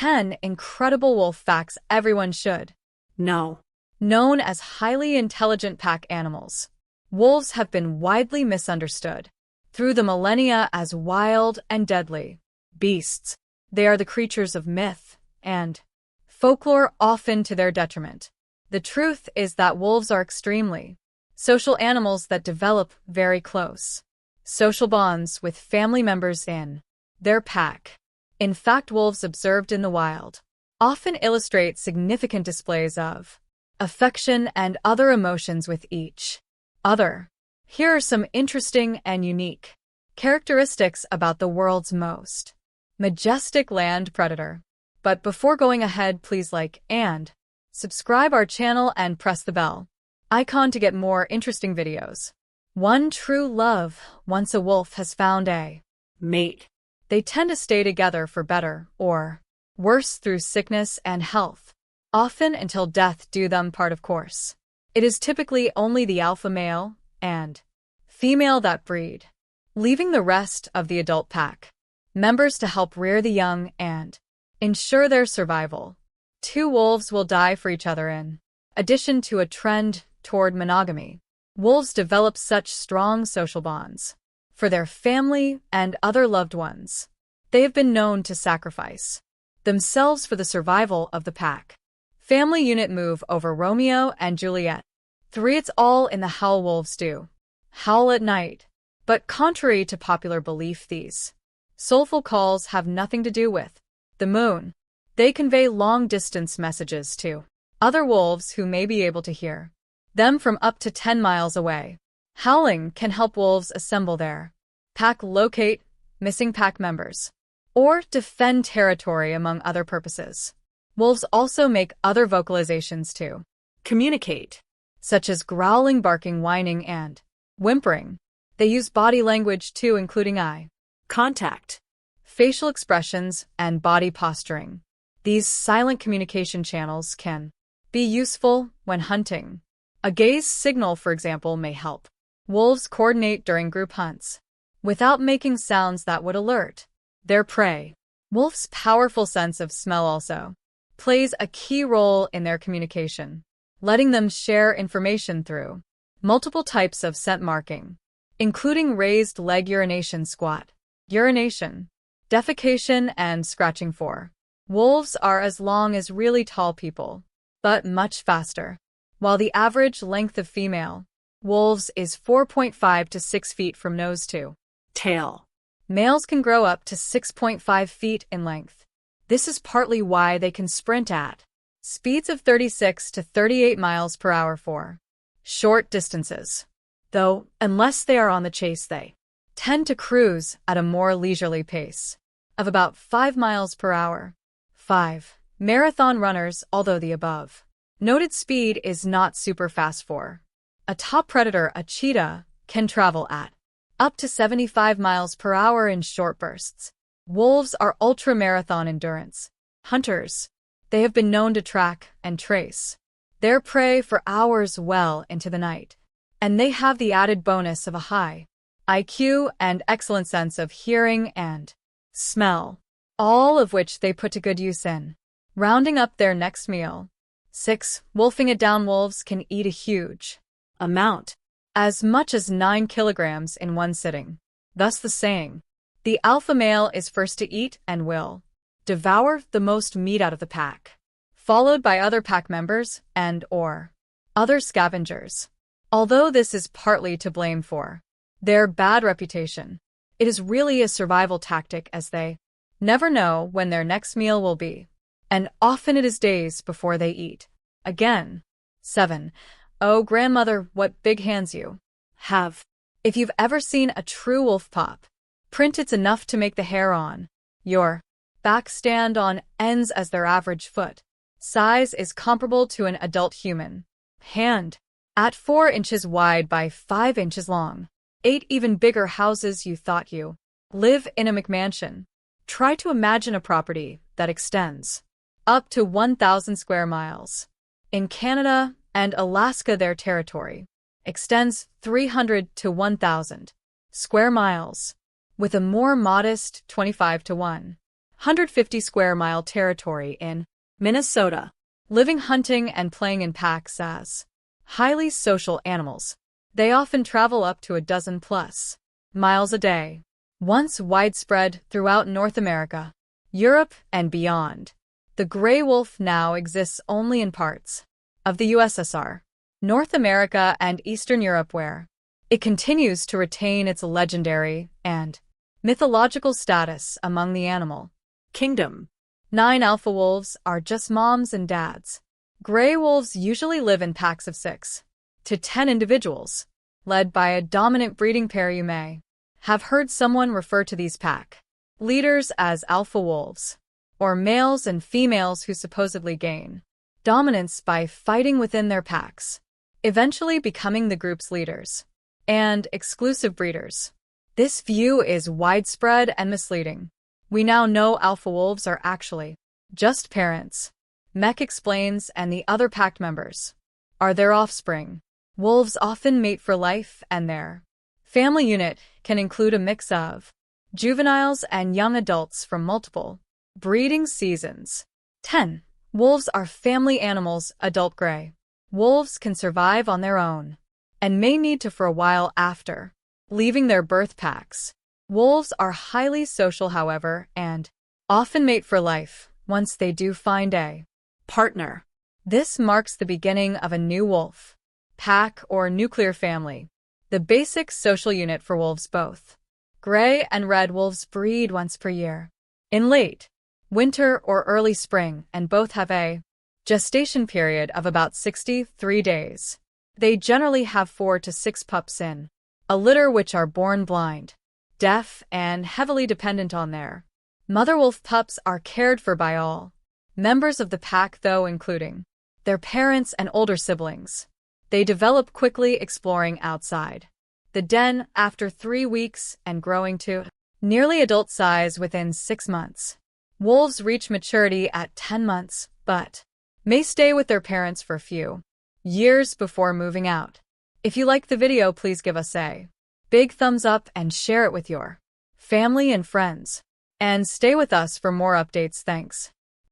10 incredible wolf facts everyone should know. Known as highly intelligent pack animals, wolves have been widely misunderstood through the millennia as wild and deadly beasts. They are the creatures of myth and folklore, often to their detriment. The truth is that wolves are extremely social animals that develop very close social bonds with family members in their pack. In fact, wolves observed in the wild often illustrate significant displays of affection and other emotions with each other. Here are some interesting and unique characteristics about the world's most majestic land predator. But before going ahead, please like and subscribe our channel and press the bell icon to get more interesting videos. One true love. Once a wolf has found a mate, they tend to stay together for better or worse through sickness and health, often until death do them part, of course. It is typically only the alpha male and female that breed, leaving the rest of the adult pack members to help rear the young and ensure their survival. Two wolves will die for each other. In addition to a trend toward monogamy, wolves develop such strong social bonds for their family and other loved ones. They have been known to sacrifice themselves for the survival of the pack. Family unit move over Romeo and Juliet. 3. It's all in the howl. Wolves do howl at night, but contrary to popular belief, these soulful calls have nothing to do with the moon. They convey long-distance messages to other wolves who may be able to hear them from up to 10 miles away. Howling can help wolves assemble their pack, locate missing pack members, or defend territory, among other purposes. Wolves also make other vocalizations to communicate, such as growling, barking, whining, and whimpering. They use body language too, including eye contact, facial expressions, and body posturing. These silent communication channels can be useful when hunting. A gaze signal, for example, may help wolves coordinate during group hunts without making sounds that would alert their prey. Wolves' powerful sense of smell also plays a key role in their communication, letting them share information through multiple types of scent marking, including raised leg urination, squat urination, defecation, and scratching. 4. Wolves are as long as really tall people, but much faster. While the average length of female wolves is 4.5 to 6 feet from nose to tail, males can grow up to 6.5 feet in length. This is partly why they can sprint at speeds of 36 to 38 miles per hour for short distances. Though, unless they are on the chase, they tend to cruise at a more leisurely pace of about 5 miles per hour. 5. Marathon runners. Although the above noted speed is not super fast for a top predator, a cheetah can travel at up to 75 miles per hour in short bursts. Wolves are ultra-marathon endurance hunters. They have been known to track and trace their prey for hours well into the night, and they have the added bonus of a high IQ and excellent sense of hearing and smell, all of which they put to good use in rounding up their next meal. 6. Wolfing it down. Wolves can eat a huge amount, as much as 9 kilograms in one sitting. Thus the saying, the alpha male is first to eat and will devour the most meat out of the pack, followed by other pack members and or other scavengers. Although this is partly to blame for their bad reputation, it is really a survival tactic, as they never know when their next meal will be, and often it is days before they eat again. 7. Oh, grandmother, what big hands you have. If you've ever seen a true wolf pop print, it's enough to make the hair on your back stand on ends, as their average foot size is comparable to an adult human hand at 4 inches wide by 5 inches long. 8. Even bigger houses. You thought you live in a McMansion. Try to imagine a property that extends up to 1,000 square miles. In Canada and Alaska, their territory extends 300 to 1,000 square miles, with a more modest 25 to 100 150 square mile territory in Minnesota. living, hunting, and playing in packs as highly social animals. They often travel up to a dozen plus miles a day. Once widespread throughout North America, Europe, and beyond, the gray wolf now exists only in parts of the USSR, North America, and Eastern Europe, where it continues to retain its legendary and mythological status among the animal Kingdom. 9 alpha wolves are just moms and dads. Gray wolves usually live in packs of 6 to 10 individuals, led by a dominant breeding pair. You may have heard someone refer to these pack leaders as alpha wolves, or males and females who supposedly gain dominance by fighting within their packs, eventually becoming the group's leaders and exclusive breeders. This view is widespread and misleading. We now know alpha wolves are actually just parents, Mech explains, and the other pack members are their offspring. Wolves often mate for life, and their family unit can include a mix of juveniles and young adults from multiple breeding seasons. 10. Wolves are family animals. Adult gray wolves can survive on their own and may need to for a while after leaving their birth packs. Wolves are highly social, however, and often mate for life once they do find a Partner. This marks the beginning of a new wolf pack or nuclear family, the basic social unit for wolves. Both gray and red wolves breed once per year, in late winter or early spring, and both have a gestation period of about 63 days. They generally have 4 to 6 pups in a litter, which are born blind, deaf, and heavily dependent on their mother. Wolf pups are cared for by all members of the pack, though, including their parents and older siblings. They develop quickly, exploring outside the den after 3 weeks and growing to nearly adult size within 6 months. Wolves reach maturity at 10 months, but may stay with their parents for a few years before moving out. If you like the video, please give us a big thumbs up and share it with your family and friends. And stay with us for more updates. Thanks.